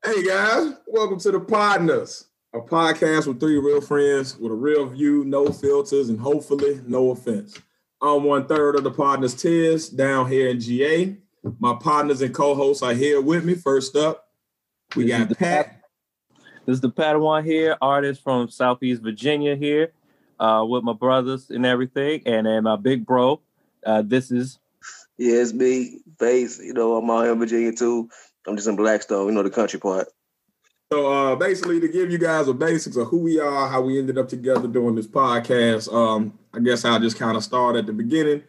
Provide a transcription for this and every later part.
Hey guys, welcome to the Podnas, a podcast with three real friends with a real view, no filters, and hopefully no offense. I'm 1/3 of the Podnas Tiers down here in GA. My partners and co-hosts are here with me. First up, we got Pat. This is the Padawan here, artist from Southeast Virginia here, with my brothers and everything, and then my big bro. This is it's me, Faith. I'm out here in Virginia too. I'm just in Blackstone, the country part. So basically, to give you guys the basics of who we are, how we ended up together doing this podcast, I guess I'll just kind of start at the beginning.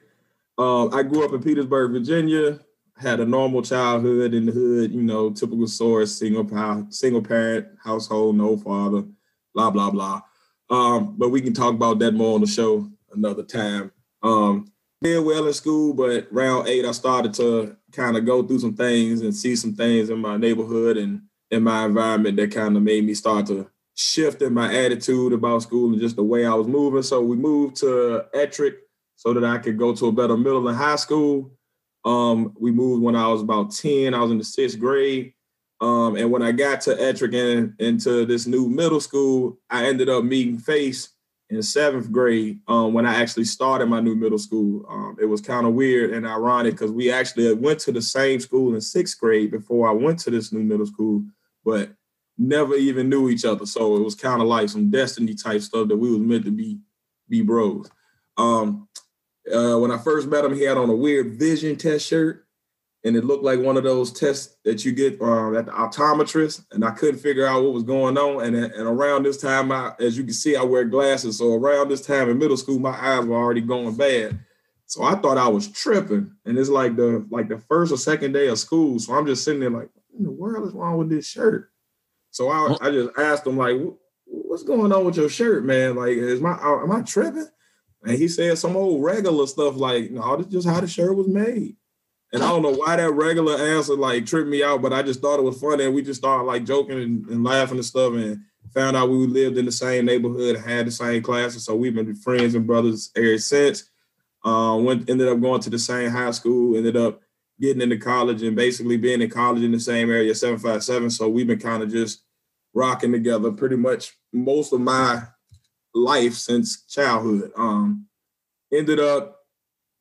I grew up in Petersburg, Virginia. Had a normal childhood in the hood, typical source, single parent household, no father, blah, blah, blah. But we can talk about that more on the show another time. Did well in school, but round 8, I started to kind of go through some things and see some things in my neighborhood and in my environment that kind of made me start to shift in my attitude about school and just the way I was moving. So we moved to Ettrick so that I could go to a better middle and high school. We moved when I was about 10. I was in the 6th grade. And when I got to Ettrick and into this new middle school, I ended up meeting Face in 7th grade when I actually started my new middle school. It was kind of weird and ironic because we actually went to the same school in 6th grade before I went to this new middle school, but never even knew each other. So it was kind of like some destiny type stuff that we was meant to be bros. When I first met him, he had on a weird vision test shirt, and it looked like one of those tests that you get at the optometrist, and I couldn't figure out what was going on. And around this time, as you can see, I wear glasses. So around this time in middle school, my eyes were already going bad. So I thought I was tripping. And it's like the first or second day of school. So I'm just sitting there like, what in the world is wrong with this shirt? So I just asked him, like, what's going on with your shirt, man? Like, am I tripping? And he said some old regular stuff like, no, this is just how the shirt was made. And I don't know why that regular answer like tripped me out, but I just thought it was funny. And we just started like joking and laughing and stuff and found out we lived in the same neighborhood and had the same classes. So we've been friends and brothers ever since. Ended up going to the same high school, ended up getting into college and basically being in college in the same area, 757. So we've been kind of just rocking together pretty much most of my life since childhood. Ended up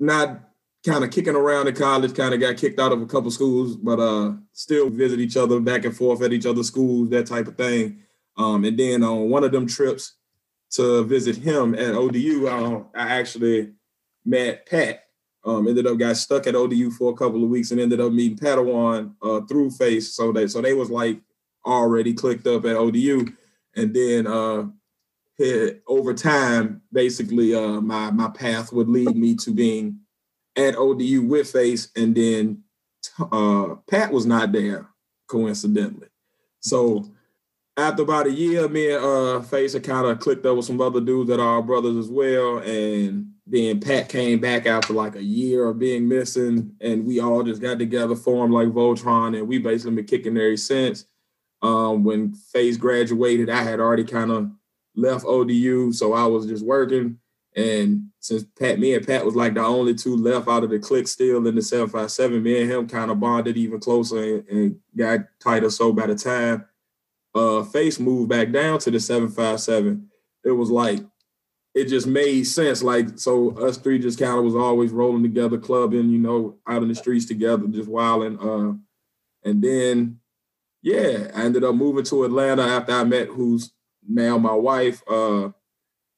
not kind of kicking around in college, kind of got kicked out of a couple schools, but still visit each other back and forth at each other's schools, that type of thing. And then on one of them trips to visit him at ODU, I actually met Pat. Ended up got stuck at ODU for a couple of weeks and ended up meeting Padawan through Face. So they was like already clicked up at ODU. And then over time, basically my path would lead me to being at ODU with Face, and then Pat was not there, coincidentally. So after about a year, me and Face had kind of clicked up with some other dudes that are our brothers as well, and then Pat came back after like a year of being missing, and we all just got together, formed like Voltron, and we basically been kicking there since. When Face graduated, I had already kind of left ODU, so I was just working. And since me and Pat was like the only two left out of the clique still in the 757, me and him kind of bonded even closer and got tighter. So by the time Face moved back down to the 757, it was like, it just made sense. Like, so us three just kind of was always rolling together, clubbing, out in the streets together, just wilding. And then, yeah, I ended up moving to Atlanta after I met who's now my wife.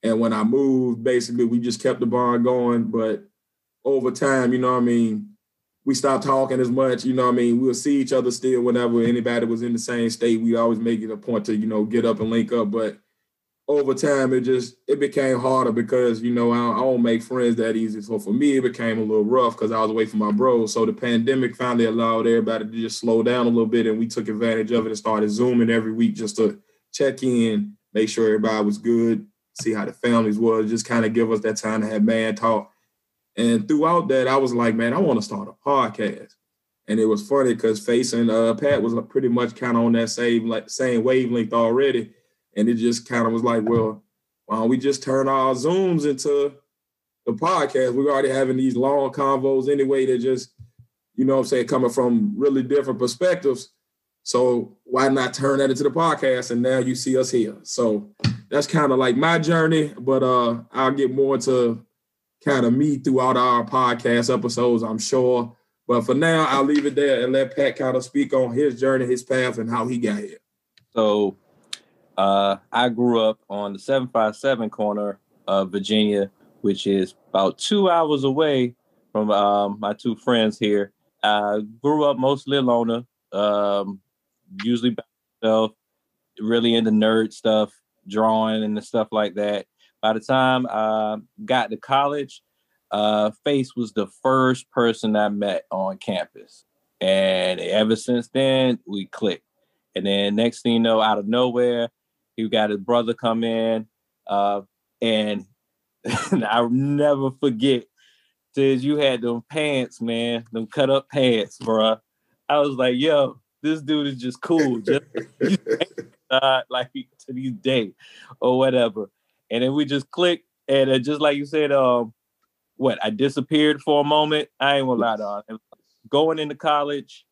And when I moved, basically, we just kept the bond going. But over time, we stopped talking as much. We'll see each other still whenever anybody was in the same state. We always make it a point to, get up and link up. But over time, it became harder because, I don't make friends that easy. So for me, it became a little rough because I was away from my bros. So the pandemic finally allowed everybody to just slow down a little bit. And we took advantage of it and started Zooming every week just to check in, make sure everybody was good, see how the families was, just kind of give us that time to have man talk. And throughout that, I was like, man, I want to start a podcast. And it was funny because Face and Pat was pretty much kind of on that same wavelength already. And it just kind of was like, well, why don't we just turn our Zooms into the podcast? We're already having these long convos anyway that just, coming from really different perspectives. So why not turn that into the podcast? And now you see us here. So that's kind of like my journey, but I'll get more to kind of me throughout our podcast episodes, I'm sure. But for now, I'll leave it there and let Pat kind of speak on his journey, his path, and how he got here. So I grew up on the 757 corner of Virginia, which is about 2 hours away from my two friends here. I grew up mostly a loner, usually by myself, really into nerd stuff, drawing and the stuff like that. By the time I got to college, Face was the first person I met on campus. And ever since then, we clicked. And then next thing you know, out of nowhere, he got his brother come in. And I'll never forget, says you had them pants, man, them cut up pants, bro. I was like, yo, this dude is just cool. Just like to this day or whatever. And then we just clicked. And just like you said, I disappeared for a moment. I ain't gonna lie, dog. Going into college,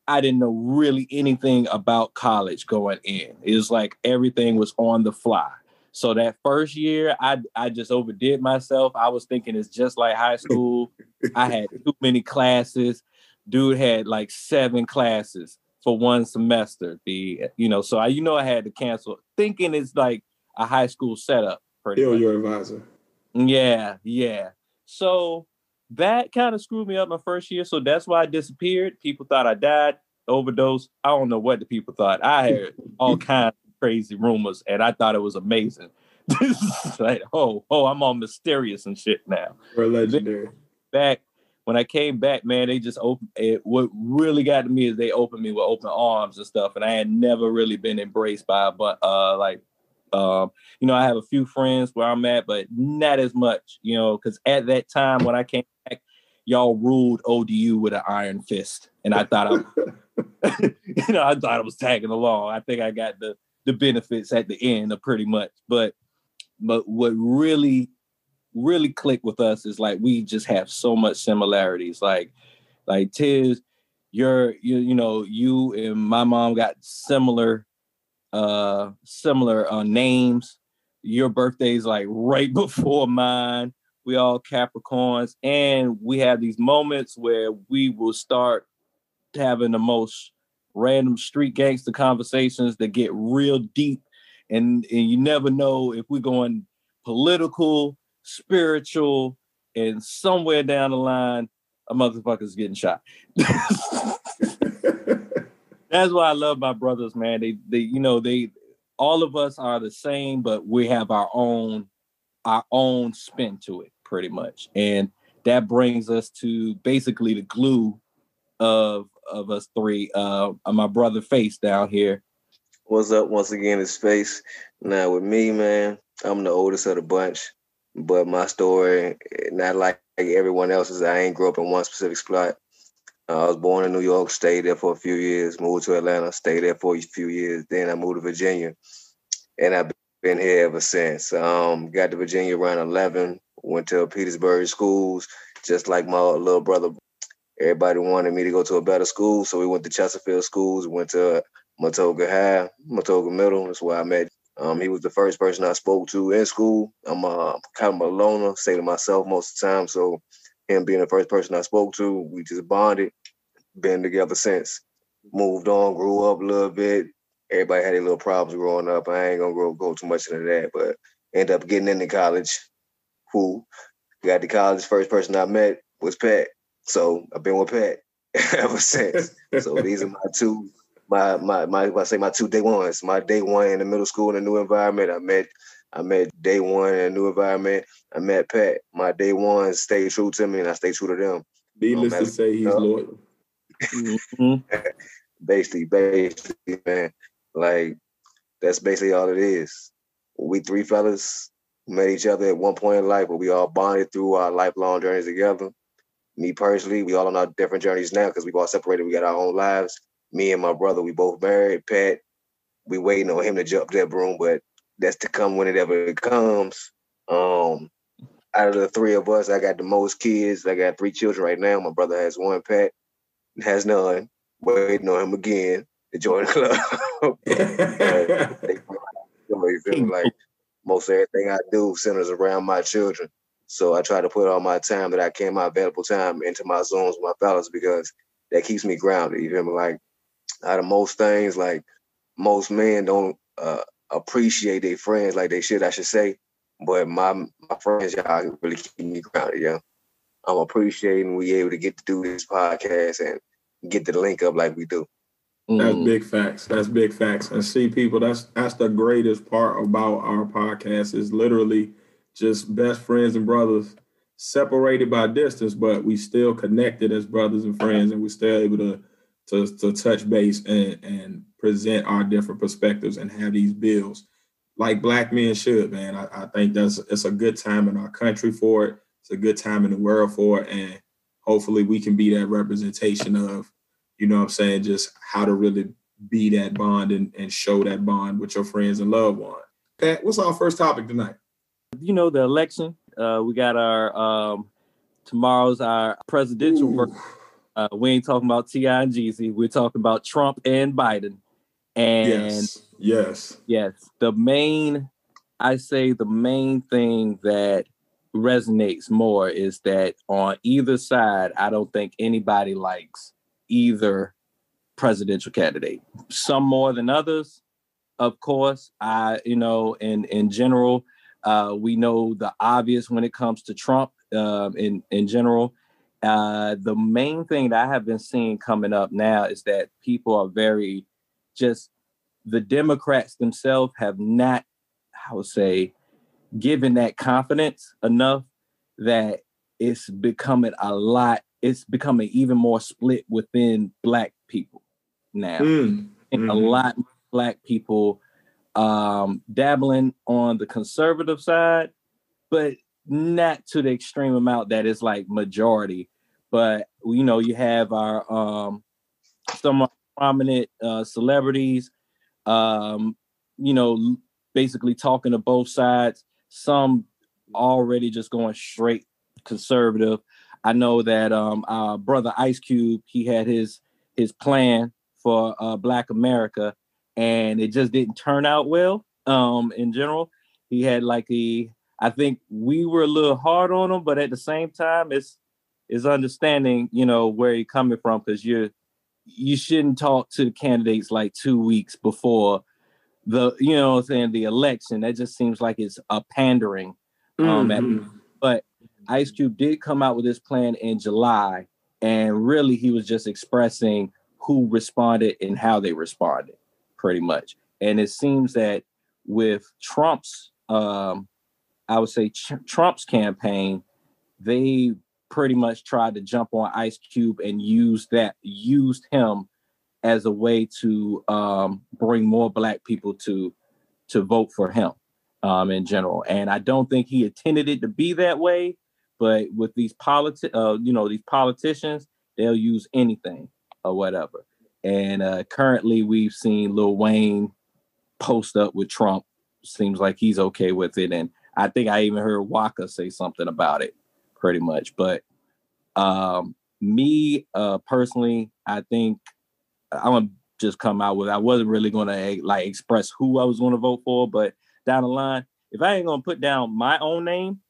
I didn't know really anything about college going in. It was like everything was on the fly. So that first year, I just overdid myself. I was thinking it's just like high school. I had too many classes. Dude had like 7 classes for one semester. So I had to cancel, thinking it's like a high school setup. Still your advisor. Yeah. So that kind of screwed me up my first year. So that's why I disappeared. People thought I died, overdose. I don't know what the people thought. I heard all kinds of crazy rumors, and I thought it was amazing. Like, I'm all mysterious and shit now. We're legendary. When I came back, man, they just opened it. What really got to me is they opened me with open arms and stuff, and I had never really been embraced by, I have a few friends where I'm at, but not as much, because at that time when I came back, y'all ruled ODU with an iron fist, and I thought I thought I was tagging along. I think I got the benefits at the end of pretty much, but what really clicked with us is like we just have so much similarities. Like Tiz, you and my mom got similar names. Your birthday's like right before mine. We all Capricorns, and we have these moments where we will start having the most random street gangster conversations that get real deep, and you never know if we're going political, spiritual, and somewhere down the line, a motherfucker's getting shot. That's why I love my brothers, man. They all of us are the same, but we have our own spin to it, pretty much. And that brings us to basically the glue of us three. My brother Face down here. What's up? Once again, it's Face. Now with me, man, I'm the oldest of the bunch, but my story, not like everyone else's. I ain't grew up in one specific spot. I was born in New York, stayed there for a few years, moved to Atlanta, stayed there for a few years. Then I moved to Virginia, and I've been here ever since. Got to Virginia around 11, went to Petersburg schools, just like my little brother. Everybody wanted me to go to a better school, so we went to Chesterfield schools, went to Matoga High, Matoga Middle. That's where I met. He was the first person I spoke to in school. I'm kind of a loner, stay to myself most of the time, so him being the first person I spoke to, we just bonded, been together since. Moved on, grew up a little bit. Everybody had their little problems growing up. I ain't gonna go too much into that, but ended up getting into college. Got to college, first person I met was Pat. So I've been with Pat ever since. So these are my two day ones. My day one in the middle school in a new environment. I met day one in a new environment. I met Pat. My day ones stayed true to me, and I stay true to them. Needless to say, he's loyal. Basically, man. Like, that's basically all it is. We three fellas met each other at one point in life, but we all bonded through our lifelong journeys together. Me personally, we all on our different journeys now because we all separated. We got our own lives. Me and my brother, we both married. Pat, we waiting on him to jump that broom, but that's to come whenever it comes. Out of the three of us, I got the most kids. I got 3 children right now. My brother has 1. Pat has none. Waiting on him again to join the club. You feel me? Like most everything I do centers around my children. So I try to put all my time that I can, my available time, into my zones with my fellas, because that keeps me grounded. You feel me? Like out of most things, like most men don't appreciate their friends like they should, I should say. But my friends, y'all really keep me grounded, yeah. I'm appreciating we able to get to do this podcast and get the link up like we do. That's big facts. That's big facts. And see, people, that's the greatest part about our podcast is literally just best friends and brothers separated by distance, but we still connected as brothers and friends, and we're still able to touch base and present our different perspectives and have these bills like Black men should, man. I think it's a good time in our country for it. It's a good time in the world for it. And hopefully we can be that representation of, you know what I'm saying, just how to really be that bond and show that bond with your friends and loved ones. Pat, what's our first topic tonight? You know, the election. We got our tomorrow's our presidential. We ain't talking about T.I. and Jeezy. We're talking about Trump and Biden. And yes. The main thing that resonates more is that on either side, I don't think anybody likes either presidential candidate. Some more than others, of course. In general, we know the obvious when it comes to Trump. In general, the main thing that I have been seeing coming up now is that people are the Democrats themselves have not, I would say, given that confidence enough that it's becoming even more split within Black people now. A lot of Black people dabbling on the conservative side, but not to the extreme amount that is like majority. But, you know, you have our some prominent celebrities, basically talking to both sides. Some already just going straight conservative. I know that our brother Ice Cube, he had his plan for Black America, and it just didn't turn out well. In general, he had I think we were a little hard on him, but at the same time, it's understanding, you know, where you're coming from, because you shouldn't talk to the candidates like 2 weeks before the election. That just seems like it's a pandering. But Ice Cube did come out with this plan in July, and really he was just expressing who responded and how they responded, pretty much. And it seems that with Trump's, Trump's campaign, they pretty much tried to jump on Ice Cube and used him as a way to bring more Black people to vote for him in general. And I don't think he intended it to be that way, but with these politicians, they'll use anything or whatever. And currently we've seen Lil Wayne post up with Trump. Seems like he's okay with it. And I think I even heard Waka say something about it, pretty much. But me personally, I think I'm gonna just come out with, I wasn't really gonna express who I was gonna vote for, but down the line, if I ain't gonna put down my own name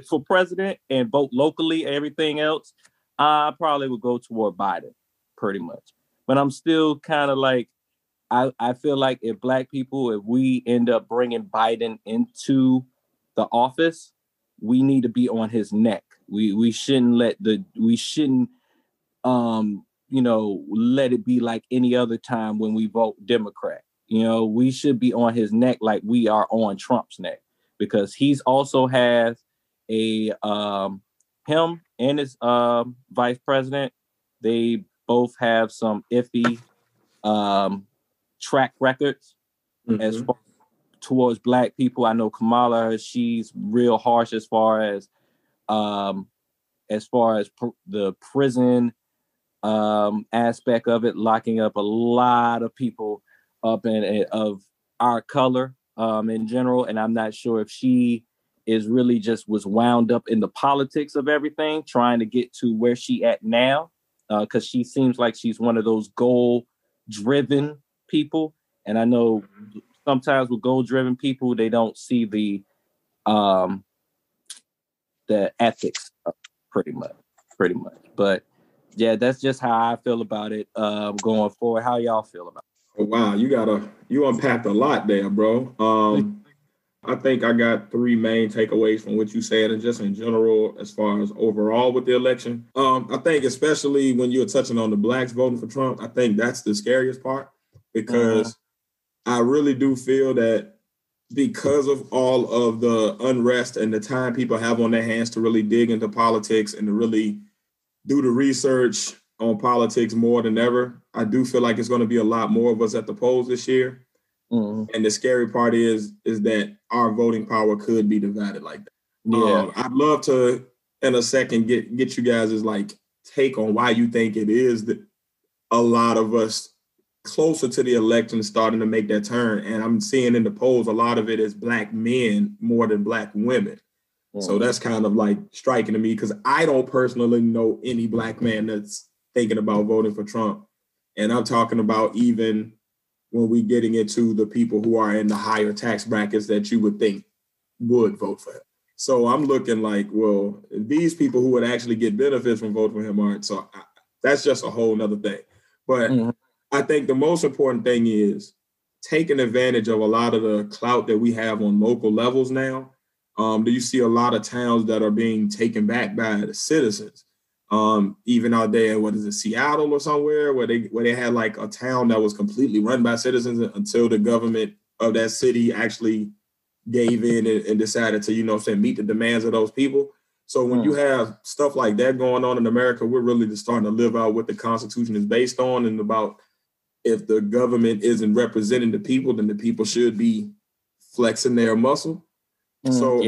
for president and vote locally, everything else, I probably would go toward Biden, pretty much. But I'm still kind of like, I feel like if Black people, if we end up bringing Biden into the office, we need to be on his neck. We shouldn't let it be like any other time when we vote Democrat. You know, we should be on his neck like we are on Trump's neck, because he's also has him and his vice president, they both have some iffy track records as far towards Black people. I know Kamala, she's real harsh as far as the prison aspect of it, locking up a lot of people up of our color in general. And I'm not sure if she is really just was wound up in the politics of everything, trying to get to where she at now, because she seems like she's one of those goal-driven people, and I know sometimes with goal-driven people, they don't see the ethics pretty much. But yeah, that's just how I feel about it going forward. How y'all feel about it? Oh, wow, you unpacked a lot there, bro. I think I got three main takeaways from what you said, and just in general, as far as overall with the election. I think especially when you're touching on the blacks voting for Trump, I think that's the scariest part, because I really do feel that because of all of the unrest and the time people have on their hands to really dig into politics and to really do the research on politics more than ever, I do feel like it's going to be a lot more of us at the polls this year. And the scary part is that our voting power could be divided like that. Yeah. I'd love to, in a second, get you guys' like take on why you think it is that a lot of us closer to the election starting to make that turn. And I'm seeing in the polls, a lot of it is black men more than black women. So that's kind of like striking to me, because I don't personally know any black man that's thinking about voting for Trump. And I'm talking about even when we getting into the people who are in the higher tax brackets that you would think would vote for him. So I'm looking like, well, these people who would actually get benefits from voting for him aren't. So that's just a whole nother thing. But I think the most important thing is taking advantage of a lot of the clout that we have on local levels now. Do you see a lot of towns that are being taken back by the citizens? Even out there, what is it, Seattle or somewhere, where they had like a town that was completely run by citizens until the government of that city actually gave in and decided to, meet the demands of those people. So when you have stuff like that going on in America, we're really just starting to live out what the Constitution is based on, and about if the government isn't representing the people, then the people should be flexing their muscle. So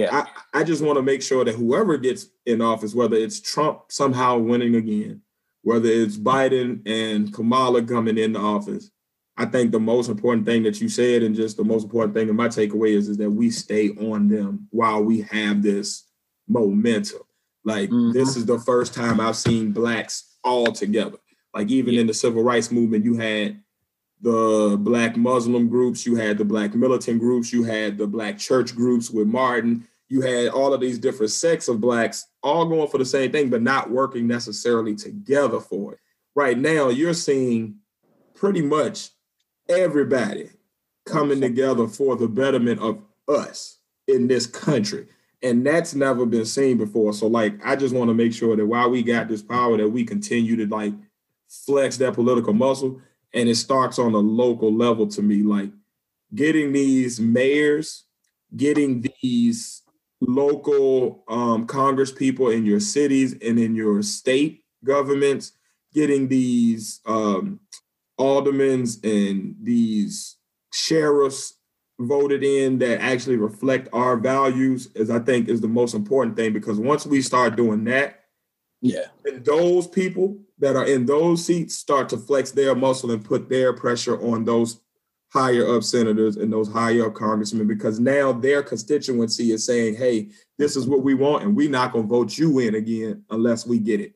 I just want to make sure that whoever gets in office, whether it's Trump somehow winning again, whether it's Biden and Kamala coming into office, I think the most important thing that you said, and just the most important thing in my takeaway is that we stay on them while we have this momentum. Like this is the first time I've seen blacks all together. Like even in the civil rights movement, you had the black Muslim groups, you had the black militant groups, you had the black church groups with Martin, you had all of these different sects of blacks all going for the same thing, but not working necessarily together for it. Right now, you're seeing pretty much everybody coming together for the betterment of us in this country. And that's never been seen before. So like, I just want to make sure that while we got this power, that we continue to like flex that political muscle. And it starts on a local level to me, like getting these mayors, getting these local Congress people in your cities and in your state governments, getting these aldermen and these sheriffs voted in that actually reflect our values, is I think is the most important thing, because once we start doing that, and those people that are in those seats start to flex their muscle and put their pressure on those higher up senators and those higher up congressmen, because now their constituency is saying, hey, this is what we want, and we're not going to vote you in again unless we get it.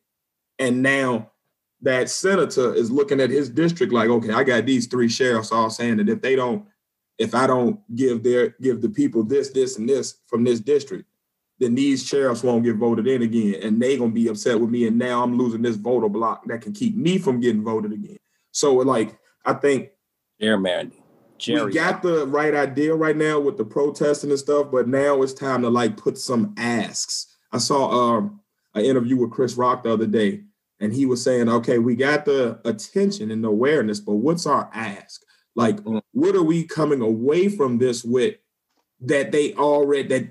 And now that senator is looking at his district like, okay, I got these three sheriffs all saying that if I don't give the people this, and this from this district, then these sheriffs won't get voted in again, and they gonna be upset with me, and now I'm losing this voter block that can keep me from getting voted again. So like, I think we got the right idea right now with the protesting and stuff, but now it's time to like put some asks. I saw an interview with Chris Rock the other day, and he was saying, okay, we got the attention and the awareness, but what's our ask? Like, what are we coming away from this with that they already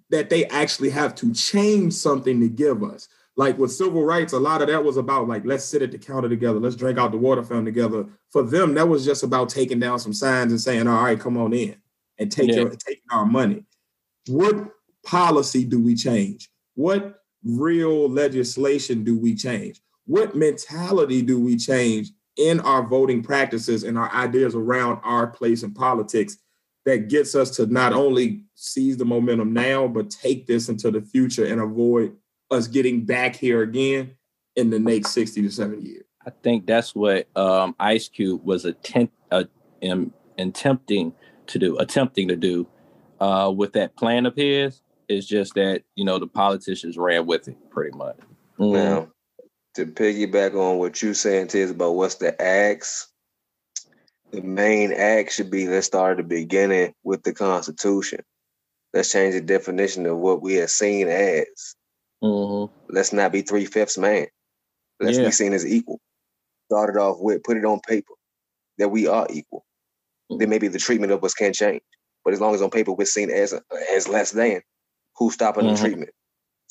that they actually have to change something to give us? Like with civil rights, a lot of that was about like, let's sit at the counter together, let's drink out the water fountain together. For them, that was just about taking down some signs and saying, all right, come on in and taking our money. What policy do we change? What real legislation do we change? What mentality do we change in our voting practices and our ideas around our place in politics that gets us to not only seize the momentum now, but take this into the future and avoid us getting back here again in the next 60 to 70 years? I think that's what Ice Cube was am attempting to do with that plan of his is just that, the politicians ran with it pretty much. Now, to piggyback on what you're saying, Tiz, about what's the acts, the main act should be, let's start at the beginning with the Constitution. Let's change the definition of what we are seen as. Let's not be 3/5 man. Let's be seen as equal. Start it off with, put it on paper that we are equal. Then maybe the treatment of us can change. But as long as on paper we're seen as less than, who's stopping the treatment?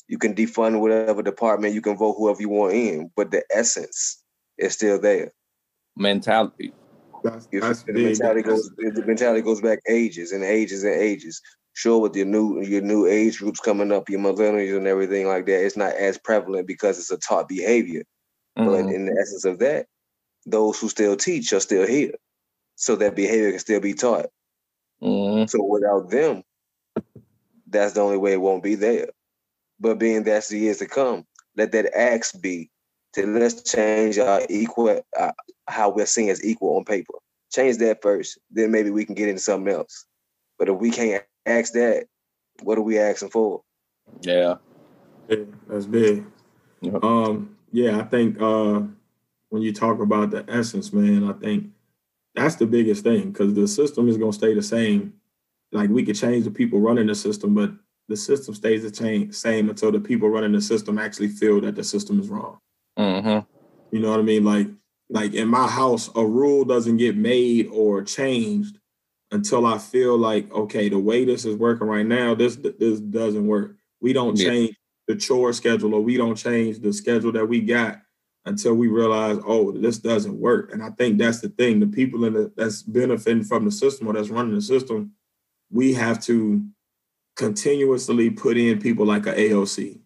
You can defund whatever department, you can vote whoever you want in, but the essence is still there. Mentality. The mentality goes back ages and ages and ages. Sure, with your new age groups coming up, your millennials and everything like that, it's not as prevalent because it's a taught behavior. But in the essence of that, those who still teach are still here. So that behavior can still be taught. So without them, that's the only way it won't be there. But being that's the years to come, let that axe be to let's change our equal, how we're seen as equal on paper. Change that first, then maybe we can get into something else. But if we can't ask that, what are we asking for? Yeah, that's big. Yep. I think when you talk about the essence, man, I think that's the biggest thing, because the system is going to stay the same. Like, we could change the people running the system, but the system stays the same until the people running the system actually feel that the system is wrong. You know what I mean? Like in my house, a rule doesn't get made or changed until I feel like, okay, the way this is working right now, this doesn't work. We don't change the chore schedule, or we don't change the schedule that we got until we realize, oh, this doesn't work. And I think that's the thing. The people that's benefiting from the system or that's running the system, we have to continuously put in people like a AOC.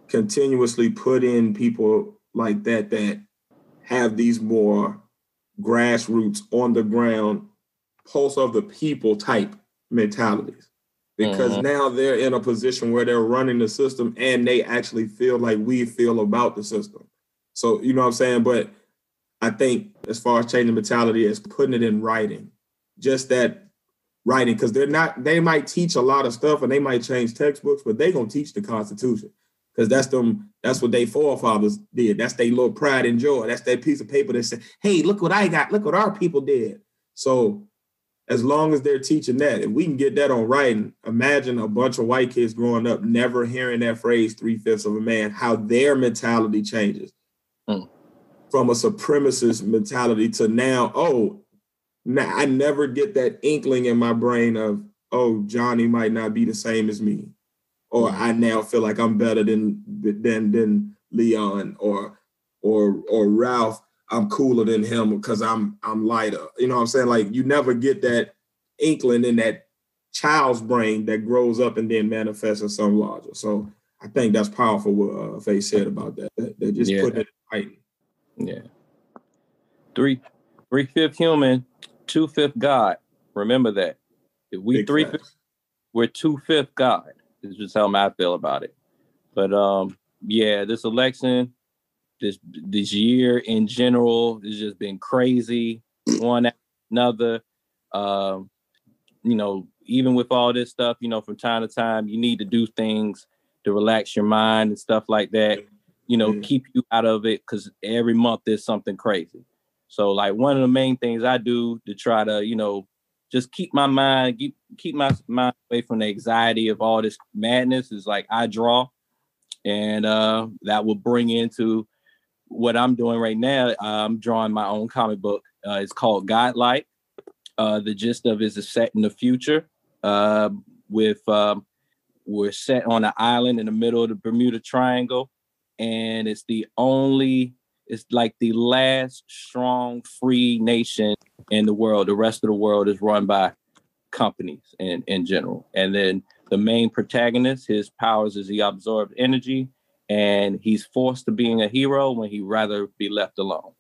Continuously put in people like that have these more grassroots, on the ground, pulse of the people type mentalities. Because now they're in a position where they're running the system and they actually feel like we feel about the system. So, you know what I'm saying? But I think as far as changing mentality is putting it in writing, just that writing, because they might teach a lot of stuff and they might change textbooks, but they're going to teach the Constitution, because that's what their forefathers did. That's their little pride and joy. That's that piece of paper that said, hey, look what I got. Look what our people did. So as long as they're teaching that, if we can get that on writing, imagine a bunch of white kids growing up never hearing that phrase 3/5 of a man, how their mentality changes from a supremacist mentality to now, I never get that inkling in my brain of, oh, Johnny might not be the same as me. Or I now feel like I'm better than Leon or Ralph. I'm cooler than him because I'm lighter. You know what I'm saying? Like, you never get that inkling in that child's brain that grows up and then manifests in some larger. So I think that's powerful what Faye said about that. They're just putting it in writing. Yeah. 3/5 human, 2/5 God. Remember that. If we 3/5, we're 2/5 God. Is just how I feel about it. But this election, this year in general has just been crazy, one after another. Even with all this stuff, from time to time, you need to do things to relax your mind and stuff like that. Keep you out of it, because every month there's something crazy. So, like, one of the main things I do to try to, just keep my mind, keep my mind away from the anxiety of all this madness is, like, I draw. And that will bring into what I'm doing right now. I'm drawing my own comic book. It's called Godlike. The gist of it is set in the future. We're set on an island in the middle of the Bermuda Triangle. And it's like the last strong, free nation in the world. The rest of the world is run by companies in general. And then the main protagonist, his powers is he absorbs energy, and he's forced to being a hero when he'd rather be left alone.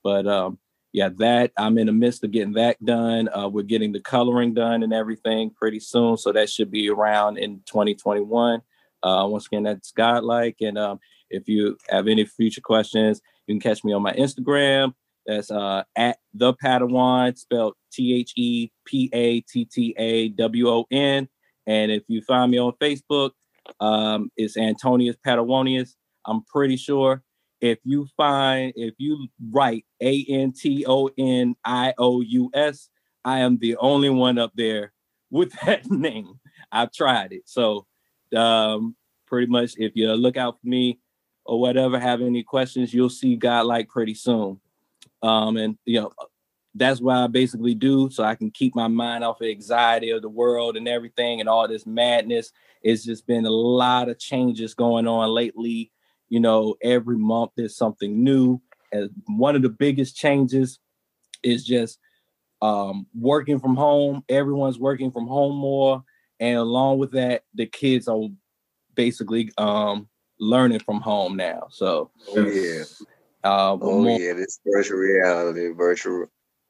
But that I'm in the midst of getting that done. We're getting the coloring done and everything pretty soon. So that should be around in 2021. Once again, that's Godlike. And if you have any future questions, you can catch me on my Instagram That's at the Padawan, spelled ThePattawon. And if you find me on Facebook, it's Antonius Padawanius. I'm pretty sure if you write Antonious, I am the only one up there with that name. I've tried it. So pretty much if you look out for me or whatever, have any questions, you'll see Godlike pretty soon. And that's what I basically do, so I can keep my mind off of anxiety of the world and everything and all this madness. It's just been a lot of changes going on lately. Every month there's something new. And one of the biggest changes is just working from home. Everyone's working from home more. And along with that, the kids are basically learning from home now. So, this virtual reality,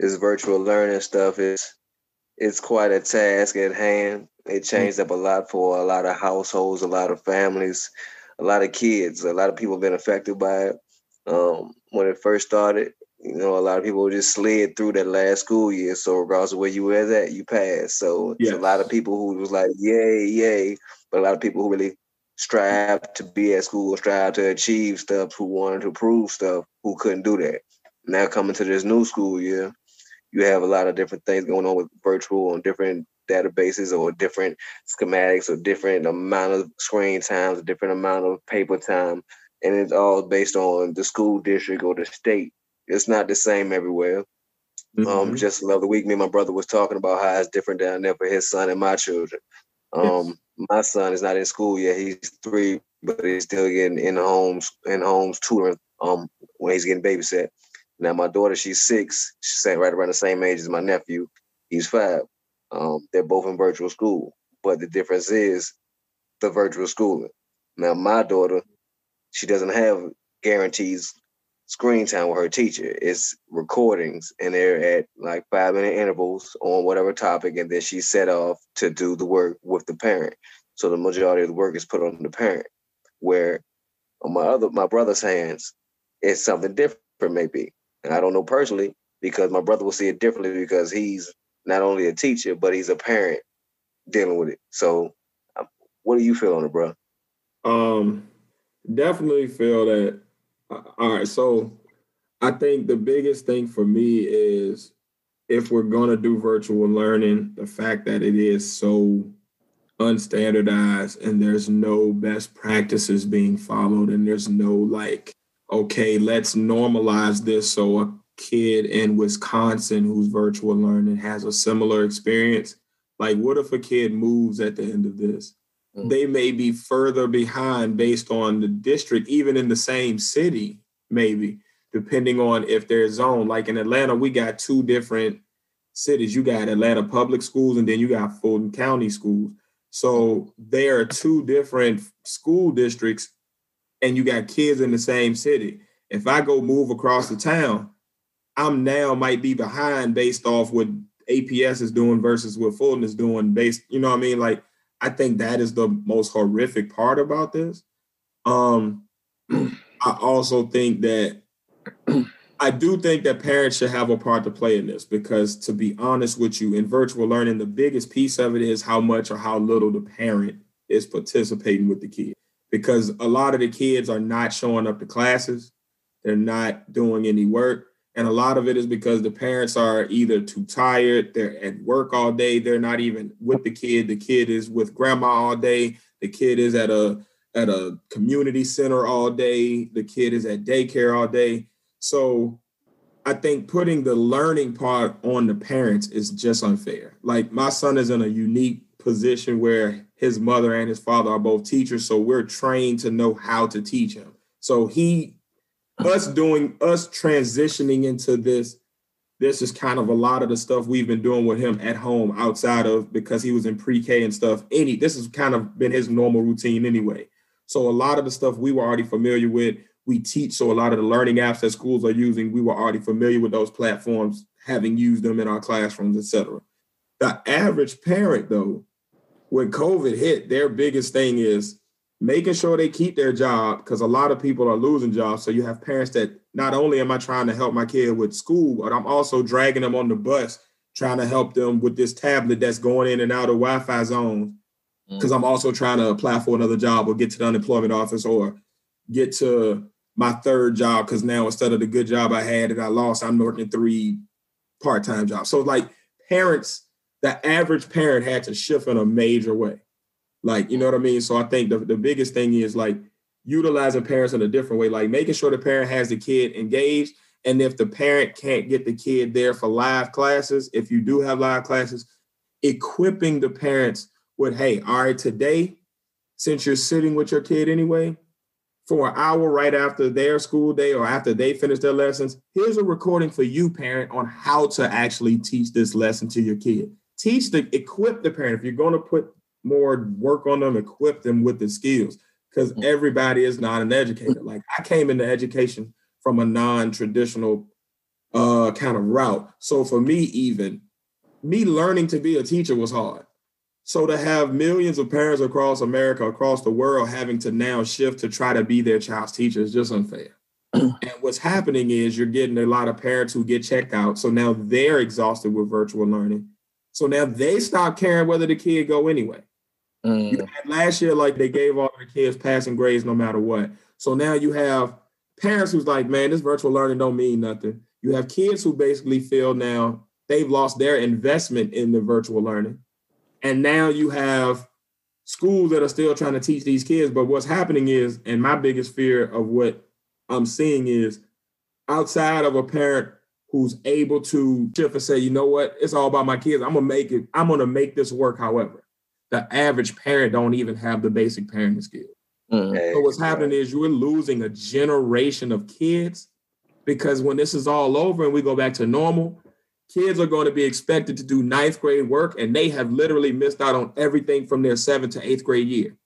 this virtual learning stuff it's quite a task at hand. It changed up a lot for a lot of households, a lot of families, a lot of kids. A lot of people have been affected by it. When it first started, a lot of people just slid through that last school year. So regardless of where you were at, you passed. So it's a lot of people who was like, yay, yay. But a lot of people who really strive to be at school, strive to achieve stuff, who wanted to prove stuff, who couldn't do that. Now coming to this new school year, you have a lot of different things going on with virtual and different databases or different schematics or different amount of screen times, a different amount of paper time. And it's all based on the school district or the state. It's not the same everywhere. Mm-hmm. Just the other week, me and my brother was talking about how it's different down there for his son and my children. My son is not in school yet. He's 3, but he's still getting in homes tutoring when he's getting babysat. Now my daughter, she's 6. She's right around the same age as my nephew. He's 5. They're both in virtual school, but the difference is the virtual schooling. Now my daughter, she doesn't have guarantees screen time with her teacher. It's recordings, and they're at like 5-minute intervals on whatever topic, and then she's set off to do the work with the parent. So the majority of the work is put on the parent. Where on my brother's hands, it's something different maybe. And I don't know personally, because my brother will see it differently because he's not only a teacher, but he's a parent dealing with it. So what do you feel on it, bro? Definitely feel that. All right, so I think the biggest thing for me is if we're going to do virtual learning, the fact that it is so unstandardized and there's no best practices being followed and there's no okay, let's normalize this so a kid in Wisconsin who's virtual learning has a similar experience. Like, what if a kid moves at the end of this? They may be further behind based on the district, even in the same city, maybe, depending on if they're zoned. Like in Atlanta, we got 2 different cities. You got Atlanta public schools, and then you got Fulton County schools. So there are 2 different school districts, and you got kids in the same city. If I go move across the town, I'm now might be behind based off what APS is doing versus what Fulton is doing based, you know what I mean? Like, I think that is the most horrific part about this. I also think that I do think that parents should have a part to play in this, because to be honest with you, in virtual learning, the biggest piece of it is how much or how little the parent is participating with the kid, because a lot of the kids are not showing up to classes. They're not doing any work. And a lot of it is because the parents are either too tired, they're at work all day, they're not even with the kid is with grandma all day, the kid is at a community center all day, the kid is at daycare all day. So I think putting the learning part on the parents is just unfair. Like, my son is in a unique position where his mother and his father are both teachers, so we're trained to know how to teach him. So us transitioning into this is kind of a lot of the stuff we've been doing with him at home, outside of, because he was in pre-K and stuff. This has kind of been his normal routine anyway. So a lot of the stuff we were already familiar with, we teach. So a lot of the learning apps that schools are using, we were already familiar with those platforms, having used them in our classrooms, etc. The average parent, though, when COVID hit, their biggest thing is making sure they keep their job, because a lot of people are losing jobs. So you have parents that not only am I trying to help my kid with school, but I'm also dragging them on the bus, trying to help them with this tablet that's going in and out of Wi-Fi zones. Because I'm also trying to apply for another job or get to the unemployment office or get to my third job. Because now instead of the good job I had that I lost, I'm working 3 part-time jobs. So like parents, the average parent had to shift in a major way. Like, you know what I mean? So I think the biggest thing is like utilizing parents in a different way, like making sure the parent has the kid engaged. And if the parent can't get the kid there for live classes, if you do have live classes, equipping the parents with, hey, all right, today, since you're sitting with your kid anyway, for an hour right after their school day or after they finish their lessons, here's a recording for you, parent, on how to actually teach this lesson to your kid. Equip the parent. If you're going to put more work on them, equip them with the skills, because everybody is not an educator. Like I came into education from a non-traditional kind of route. So for me, even me learning to be a teacher was hard. So to have millions of parents across America, across the world, having to now shift to try to be their child's teacher is just unfair. And what's happening is you're getting a lot of parents who get checked out. So now they're exhausted with virtual learning. So now they stop caring whether the kid go anyway. You had last year, like they gave all the kids passing grades no matter what. So now you have parents who's like, man, this virtual learning don't mean nothing. You have kids who basically feel now they've lost their investment in the virtual learning. And now you have schools that are still trying to teach these kids. But what's happening is, and my biggest fear of what I'm seeing is outside of a parent who's able to shift and say, you know what, it's all about my kids. I'm going to make this work. However, the average parent don't even have the basic parenting skills. So what's happening is you're losing a generation of kids because when this is all over and we go back to normal, kids are going to be expected to do 9th grade work, and they have literally missed out on everything from their 7th to 8th grade year.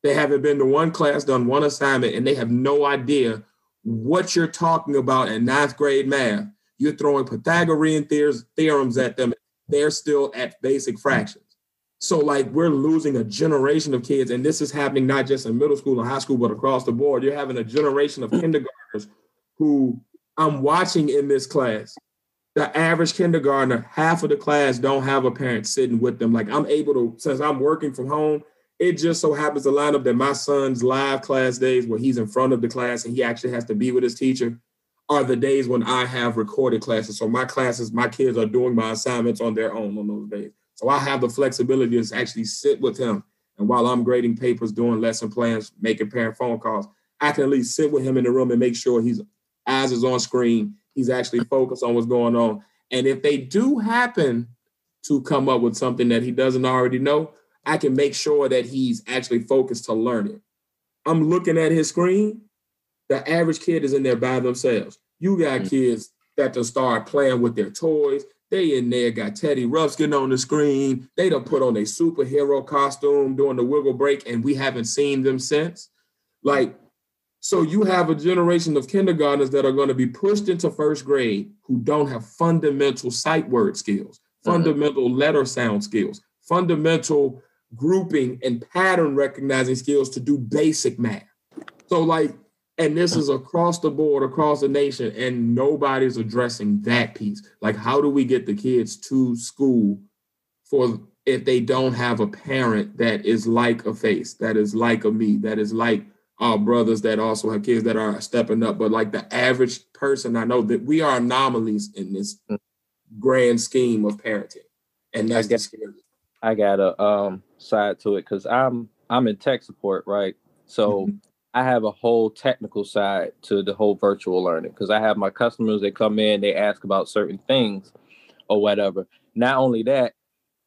They haven't been to one class, done one assignment, and they have no idea what you're talking about in 9th grade math. You're throwing Pythagorean theorems at them. They're still at basic fractions. So like we're losing a generation of kids, and this is happening not just in middle school and high school, but across the board. You're having a generation of kindergartners who I'm watching in this class. The average kindergartner, half of the class don't have a parent sitting with them. Like I'm able to, since I'm working from home, it just so happens to line up that my son's live class days where he's in front of the class and he actually has to be with his teacher are the days when I have recorded classes. So my kids are doing my assignments on their own on those days. So I have the flexibility to actually sit with him. And while I'm grading papers, doing lesson plans, making parent phone calls, I can at least sit with him in the room and make sure his eyes is on screen. He's actually focused on what's going on. And if they do happen to come up with something that he doesn't already know, I can make sure that he's actually focused to learn it. I'm looking at his screen. The average kid is in there by themselves. You got kids that just start playing with their toys. They in there got Teddy Ruxpin on the screen. They done put on a superhero costume during the wiggle break, and we haven't seen them since. Like, so you have a generation of kindergartners that are going to be pushed into 1st grade who don't have fundamental sight word skills, fundamental letter sound skills, fundamental grouping and pattern recognizing skills to do basic math. So like, and this is across the board, across the nation, and nobody's addressing that piece. Like, how do we get the kids to school for if they don't have a parent that is like a face, that is like a me, that is like our brothers that also have kids that are stepping up. But like the average person, I know that we are anomalies in this grand scheme of parenting. And that's the scary. I got a side to it because I'm in tech support, right? So I have a whole technical side to the whole virtual learning because I have my customers that come in, they ask about certain things or whatever. Not only that,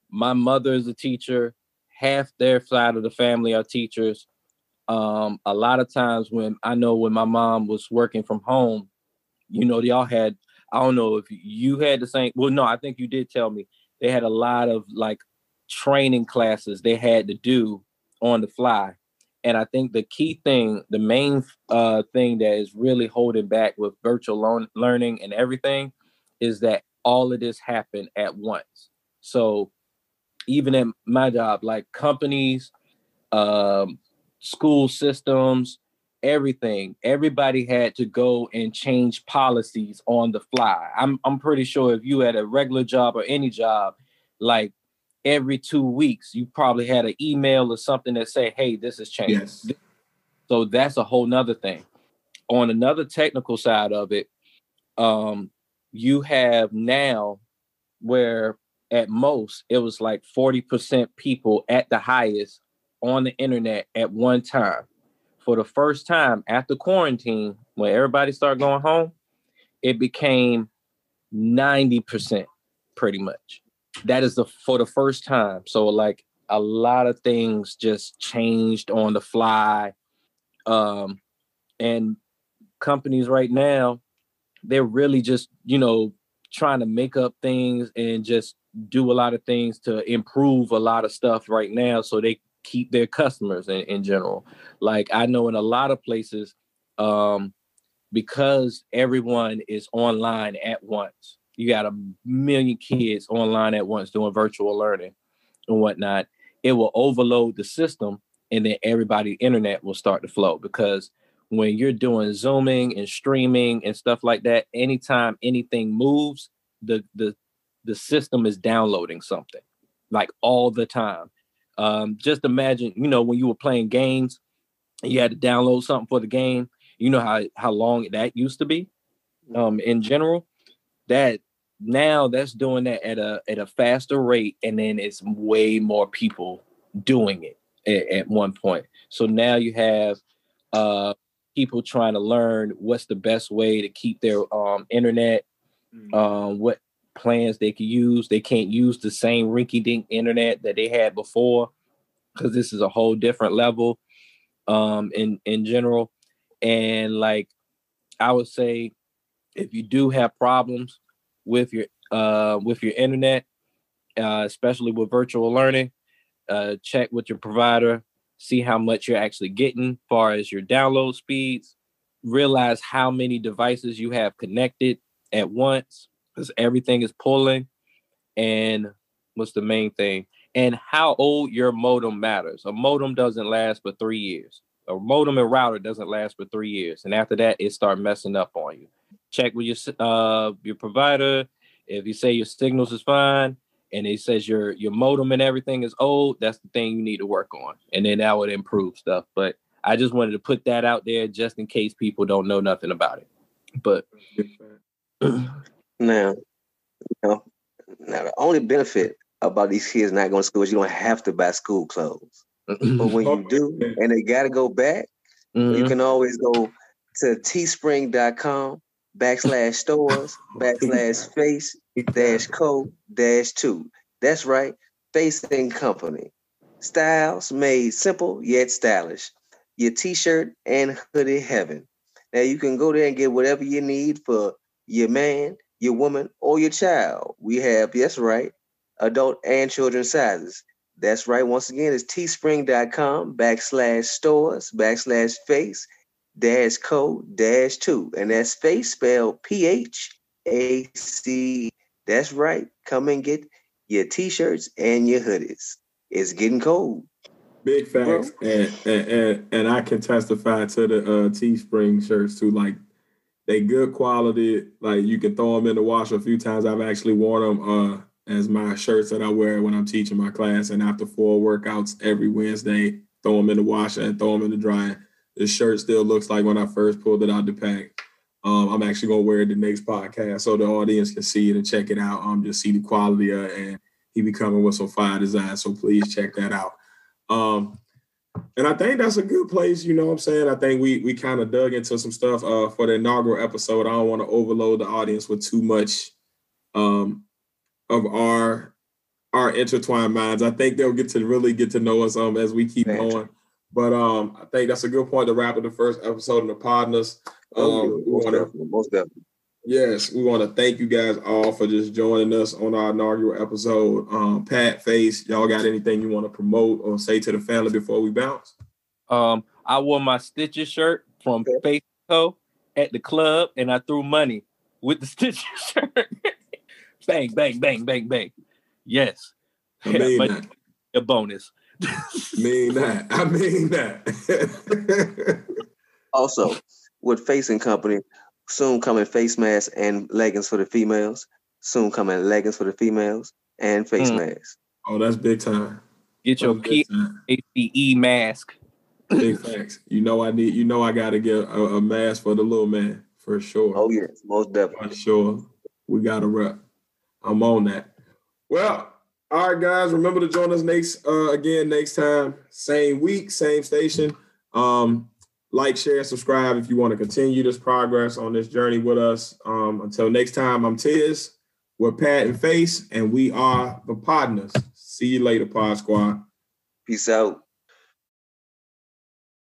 my mother is a teacher. Half their side of the family are teachers. A lot of times when my mom was working from home, you know, y'all had, I don't know if you had the same, well, no, I think you did tell me they had a lot of like training classes they had to do on the fly. And I think the key thing, the main thing that is really holding back with virtual learning and everything is that all of this happened at once. So even at my job, like companies, school systems, everything. Everybody had to go and change policies on the fly. I'm pretty sure if you had a regular job or any job, like every 2 weeks, you probably had an email or something that say, hey, this has changed. Yes. So that's a whole nother thing. On another technical side of it, you have now where at most it was like 40% people at the highest on the internet at one time. For the first time after quarantine, when everybody started going home, it became 90% pretty much. That is for the first time. So like a lot of things just changed on the fly. And companies right now, they're really just, trying to make up things and just do a lot of things to improve a lot of stuff right now so they keep their customers in general. Like I know in a lot of places, because everyone is online at once, you got a million kids online at once doing virtual learning and whatnot, it will overload the system and then everybody's internet will start to flow, because when you're doing Zooming and streaming and stuff like that, anytime anything moves, the system is downloading something like all the time. Just imagine, when you were playing games and you had to download something for the game, you know how long that used to be. In general, that now that's doing that at a faster rate, and then it's way more people doing it at one point. So now you have people trying to learn what's the best way to keep their internet, what plans they can use. They can't use the same rinky-dink internet that they had before, because this is a whole different level in general. And like I would say, if you do have problems with your internet, especially with virtual learning, check with your provider, see how much you're actually getting as far as your download speeds, realize how many devices you have connected at once, because everything is pulling. And what's the main thing? And how old your modem matters. A modem doesn't last for 3 years. A modem and router doesn't last for 3 years. And after that, it starts messing up on you. Check with your provider. If you say your signals is fine and it says your modem and everything is old, that's the thing you need to work on. And then that would improve stuff. But I just wanted to put that out there just in case people don't know nothing about it. But now the only benefit about these kids not going to school is you don't have to buy school clothes. But when you do and they got to go back, you can always go to teespring.com/stores/face-co-2. That's right, Face and Company. Styles made simple yet stylish. Your t-shirt and hoodie heaven. Now you can go there and get whatever you need for your man, your woman, or your child. We have, yes, right, adult and children sizes. That's right. Once again, it's teespring.com/stores/face-co-2. And that's face spelled PHAC. That's right. Come and get your t-shirts and your hoodies. It's getting cold. Big facts. And I can testify to the Teespring shirts too. Like, they good quality. Like, you can throw them in the washer a few times. I've actually worn them as my shirts that I wear when I'm teaching my class. And after 4 workouts every Wednesday, throw them in the washer and throw them in the dryer. The shirt still looks like when I first pulled it out the pack. I'm actually going to wear it the next podcast so the audience can see it and check it out. Just see the quality of it. And he be coming with some fire designs. So please check that out. And I think that's a good place. You know what I'm saying? I think we kind of dug into some stuff for the inaugural episode. I don't want to overload the audience with too much of our intertwined minds. I think they'll really get to know us as we keep going. But I think that's a good point to wrap up the first episode of the Podnas. Most definitely. Yes, we want to thank you guys all for just joining us on our inaugural episode. Pat, Face, y'all got anything you want to promote or say to the family before we bounce? I wore my Stitches shirt from Face Co at the club, and I threw money with the Stitches shirt. Bang, bang, bang, bang, bang. Yes. I mean that. A bonus. I mean that. Also, with Face and Company, soon coming face masks and leggings for the females. Soon coming leggings for the females and face masks. Oh, that's big time. Get your PACE mask. Big facts. You know I gotta get a mask for the little man for sure. Oh yes, most definitely. For sure. We gotta rep. I'm on that. Well, all right, guys. Remember to join us next time. Same week, same station. Like, share, subscribe if you want to continue this progress on this journey with us. Until next time, I'm Tiz. We're Pat and Face, and we are the Podnas. See you later, Pod Squad. Peace out.